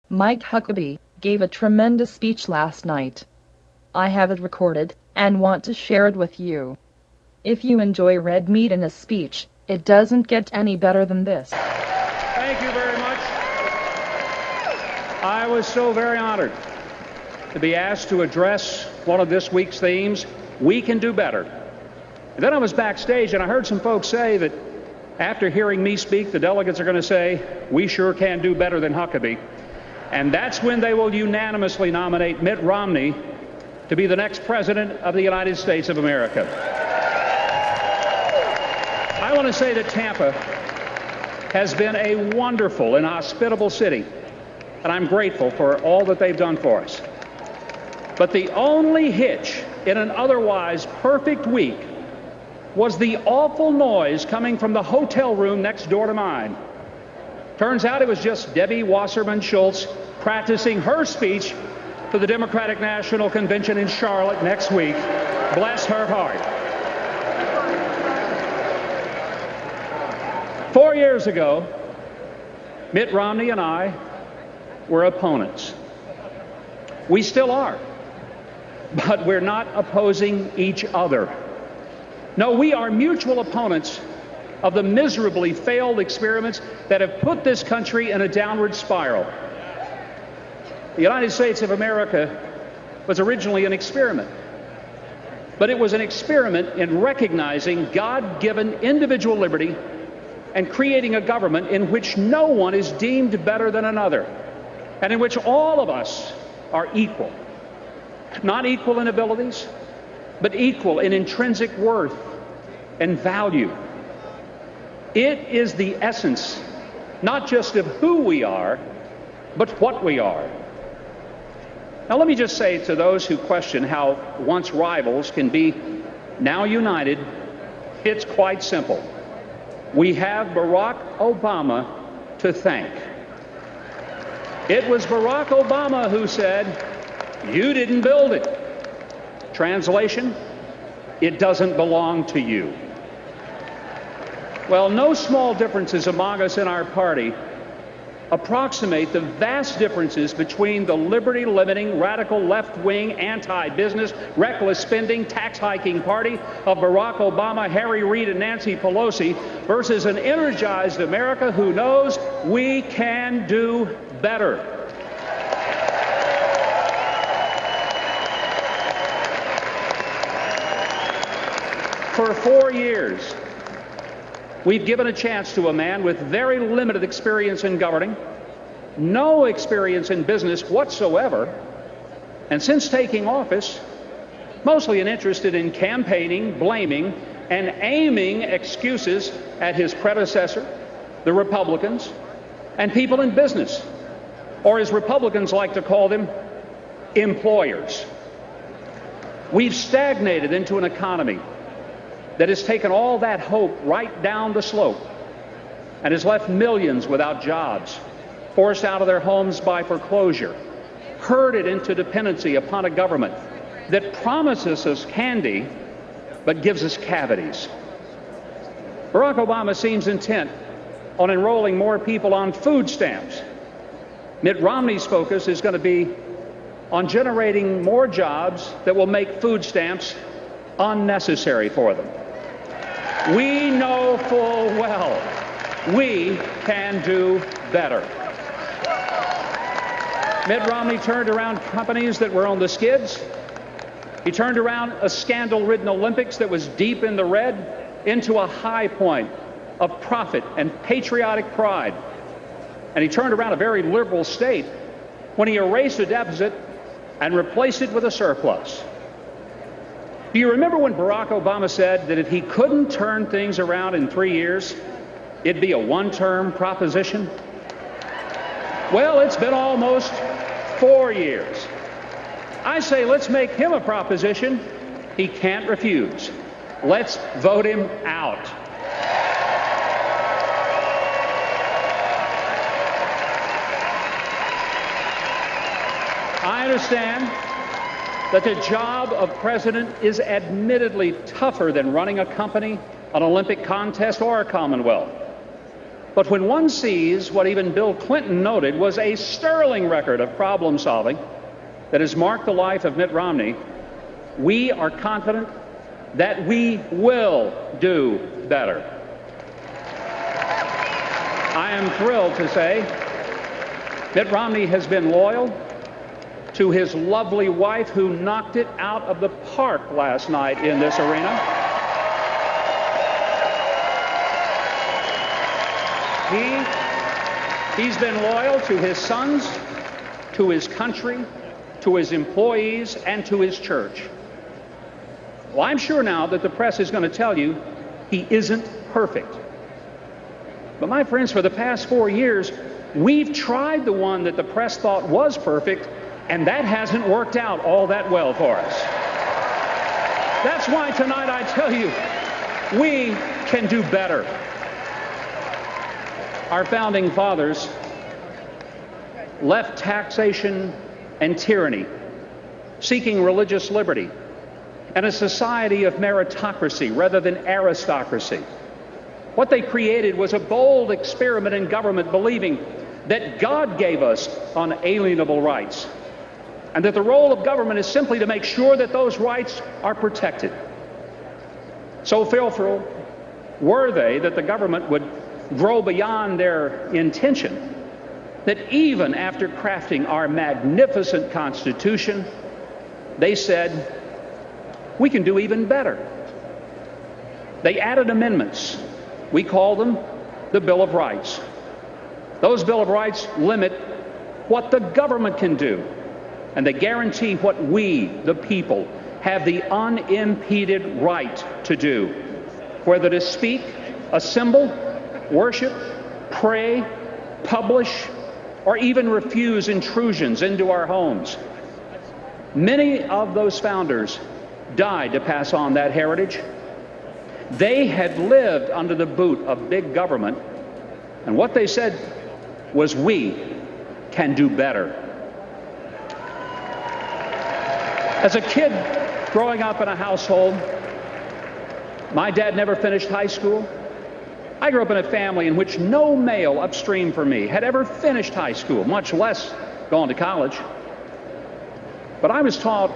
Mike Huckabee gave a tremendous speech last night. I have it recorded and want to share it with you. If you enjoy red meat in a speech, it doesn't get any better than this. Thank you very much. I was so very honored to be asked to address one of this week's themes, We Can Do Better. And then I was backstage and I heard some folks say that after hearing me speak, the delegates are going to say, we sure can do better than Huckabee. And that's when they will unanimously nominate Mitt Romney to be the next president of the United States of America. I want to say that Tampa has been a wonderful and hospitable city, and I'm grateful for all that they've done for us. But the only hitch in an otherwise perfect week was the awful noise coming from the hotel room next door to mine. Turns out it was just Debbie Wasserman Schultz practicing her speech for the Democratic National Convention in Charlotte next week. Bless her heart. 4 years ago, Mitt Romney and I were opponents. We still are, but we're not opposing each other. No, we are mutual opponents of the miserably failed experiments that have put this country in a downward spiral. The United States of America was originally an experiment, but it was an experiment in recognizing God-given individual liberty and creating a government in which no one is deemed better than another, and in which all of us are equal. Not equal in abilities, but equal in intrinsic worth and value. It is the essence, not just of who we are, but what we are. Now, let me just say to those who question how once rivals can be now united, it's quite simple. We have Barack Obama to thank. It was Barack Obama who said, "You didn't build it." Translation, it doesn't belong to you. Well, no small differences among us in our party approximate the vast differences between the liberty-limiting, radical left-wing, anti-business, reckless spending, tax-hiking party of Barack Obama, Harry Reid, and Nancy Pelosi versus an energized America who knows we can do better. For 4 years, we've given a chance to a man with very limited experience in governing, no experience in business whatsoever, and since taking office, mostly interested in campaigning, blaming, and aiming excuses at his predecessor, the Republicans, and people in business, or as Republicans like to call them, employers. We've stagnated into an economy that has taken all that hope right down the slope and has left millions without jobs, forced out of their homes by foreclosure, herded into dependency upon a government that promises us candy but gives us cavities. Barack Obama seems intent on enrolling more people on food stamps. Mitt Romney's focus is going to be on generating more jobs that will make food stamps unnecessary for them. We know full well we can do better. Mitt Romney turned around companies that were on the skids. He turned around a scandal-ridden Olympics that was deep in the red into a high point of profit and patriotic pride. And he turned around a very liberal state when he erased a deficit and replaced it with a surplus. Do you remember when Barack Obama said that if he couldn't turn things around in 3 years, it'd be a one-term proposition? Well, it's been almost 4 years. I say let's make him a proposition he can't refuse. Let's vote him out. I understand that the job of president is admittedly tougher than running a company, an Olympic contest, or a Commonwealth. But when one sees what even Bill Clinton noted was a sterling record of problem solving that has marked the life of Mitt Romney, we are confident that we will do better. I am thrilled to say Mitt Romney has been loyal to his lovely wife, who knocked it out of the park last night in this arena. He's been loyal to his sons, to his country, to his employees, and to his church. Well, I'm sure now that the press is going to tell you he isn't perfect. But my friends, for the past 4 years, we've tried the one that the press thought was perfect, and that hasn't worked out all that well for us. That's why tonight I tell you, we can do better. Our founding fathers left taxation and tyranny, seeking religious liberty and a society of meritocracy rather than aristocracy. What they created was a bold experiment in government, believing that God gave us unalienable rights, and that the role of government is simply to make sure that those rights are protected. So fearful were they that the government would grow beyond their intention, that even after crafting our magnificent Constitution, they said, we can do even better. They added amendments. We call them the Bill of Rights. Those Bill of Rights limit what the government can do, and they guarantee what we, the people, have the unimpeded right to do, whether to speak, assemble, worship, pray, publish, or even refuse intrusions into our homes. Many of those founders died to pass on that heritage. They had lived under the boot of big government, and what they said was, we can do better. As a kid growing up in a household, my dad never finished high school. I grew up in a family in which no male upstream from me had ever finished high school, much less gone to college. But I was taught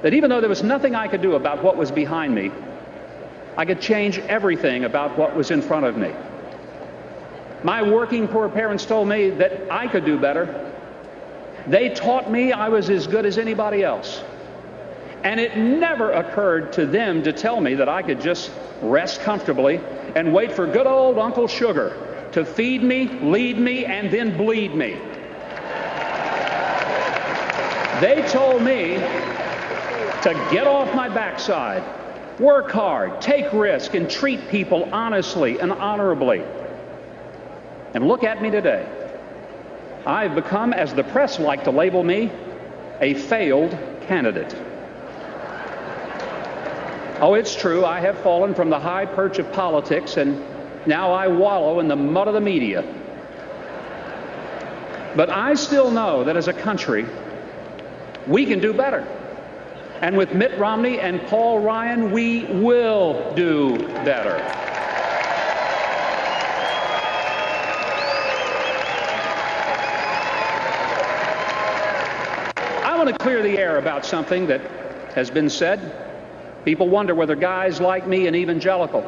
that even though there was nothing I could do about what was behind me, I could change everything about what was in front of me. My working poor parents told me that I could do better. They taught me I was as good as anybody else. And it never occurred to them to tell me that I could just rest comfortably and wait for good old Uncle Sugar to feed me, lead me, and then bleed me. They told me to get off my backside, work hard, take risk, and treat people honestly and honorably. And look at me today. I've become, as the press like to label me, a failed candidate. Oh, it's true, I have fallen from the high perch of politics, and now I wallow in the mud of the media. But I still know that as a country, we can do better. And with Mitt Romney and Paul Ryan, we will do better. I want to clear the air about something that has been said. People wonder whether guys like me, an evangelical,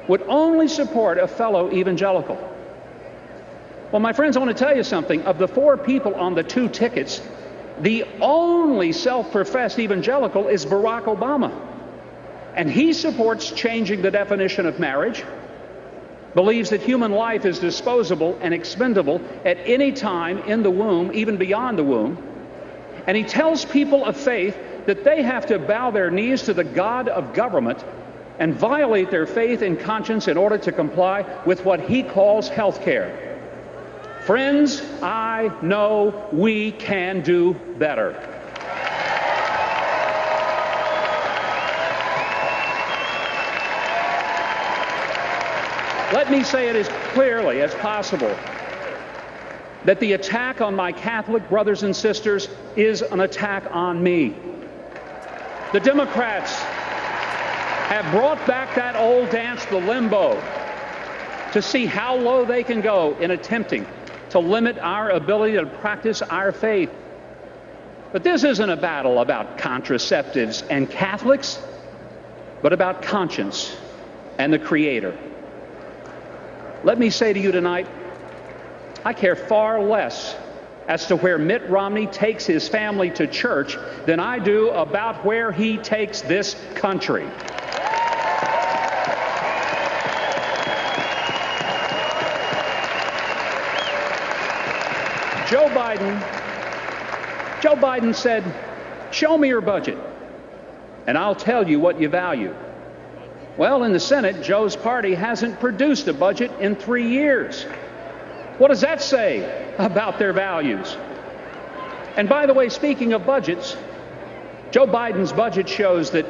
would only support a fellow evangelical. Well, my friends, I want to tell you something. Of the 4 people on the 2 tickets, the only self-professed evangelical is Barack Obama. And he supports changing the definition of marriage, believes that human life is disposable and expendable at any time in the womb, even beyond the womb. And he tells people of faith that they have to bow their knees to the God of government and violate their faith and conscience in order to comply with what he calls health care. Friends, I know we can do better. Let me say it as clearly as possible that the attack on my Catholic brothers and sisters is an attack on me. The Democrats have brought back that old dance, the limbo. to see how low they can go in attempting to limit our ability to practice our faith. But this isn't a battle about contraceptives and Catholics, but about conscience and the Creator. Let me say to you tonight, I care far less as to where Mitt Romney takes his family to church than I do about where he takes this country. Joe Biden said, "Show me your budget, and I'll tell you what you value." Well, in the Senate, Joe's party hasn't produced a budget in 3 years. What does that say about their values? And by the way, speaking of budgets, Joe Biden's budget shows that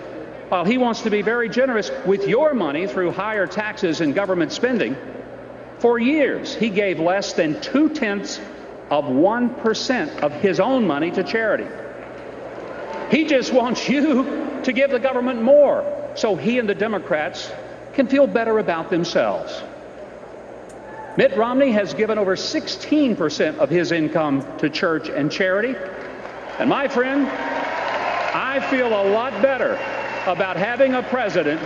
while he wants to be very generous with your money through higher taxes and government spending, for years he gave less than 0.2% of his own money to charity. He just wants you to give the government more so he and the Democrats can feel better about themselves. Mitt Romney has given over 16% of his income to church and charity. And my friend, I feel a lot better about having a president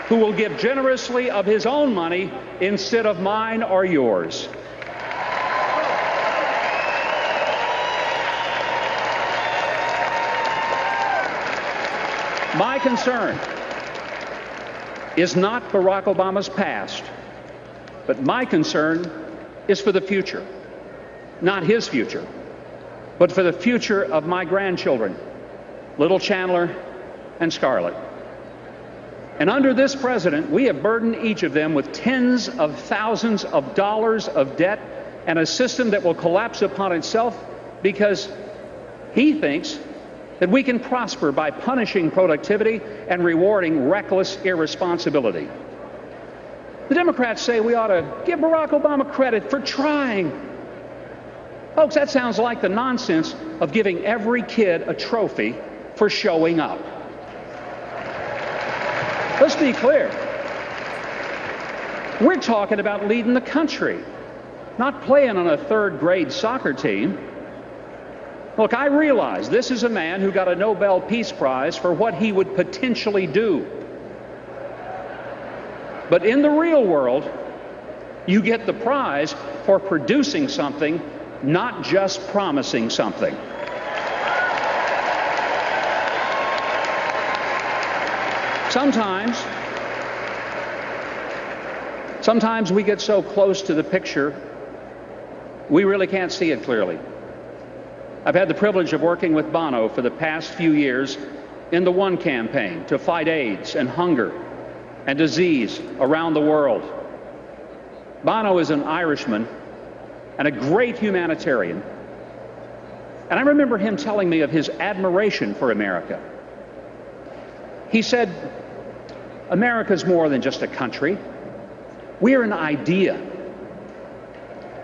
who will give generously of his own money instead of mine or yours. My concern is not Barack Obama's past, but my concern is for the future. Not his future, but for the future of my grandchildren, little Chandler and Scarlett. And under this president, we have burdened each of them with tens of thousands of dollars of debt and a system that will collapse upon itself because he thinks that we can prosper by punishing productivity and rewarding reckless irresponsibility. The Democrats say we ought to give Barack Obama credit for trying. Folks, that sounds like the nonsense of giving every kid a trophy for showing up. Let's be clear. We're talking about leading the country, not playing on a third-grade soccer team. Look, I realize this is a man who got a Nobel Peace Prize for what he would potentially do. But in the real world, you get the prize for producing something, not just promising something. Sometimes we get so close to the picture, we really can't see it clearly. I've had the privilege of working with Bono for the past few years in the One campaign to fight AIDS and hunger and disease around the world. Bono is an Irishman and a great humanitarian. And I remember him telling me of his admiration for America. He said, "America's more than just a country. We're an idea."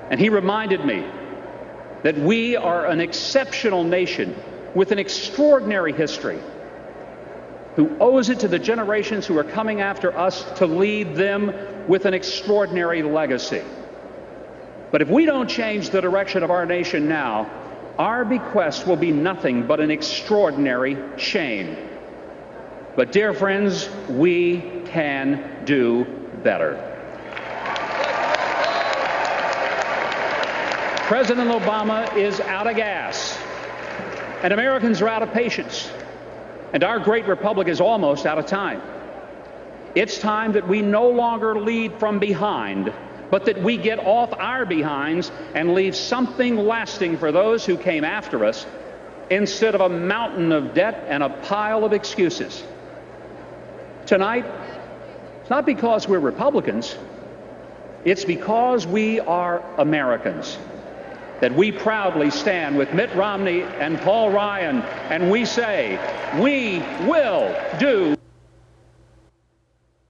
And he reminded me that we are an exceptional nation with an extraordinary history who owes it to the generations who are coming after us to lead them with an extraordinary legacy. But if we don't change the direction of our nation now, our bequest will be nothing but an extraordinary shame. But dear friends, we can do better. President Obama is out of gas, and Americans are out of patience, and our great republic is almost out of time. It's time that we no longer lead from behind, but that we get off our behinds and leave something lasting for those who came after us, instead of a mountain of debt and a pile of excuses. Tonight, it's not because we're Republicans, it's because we are Americans that we proudly stand with Mitt Romney and Paul Ryan, and we say, we will do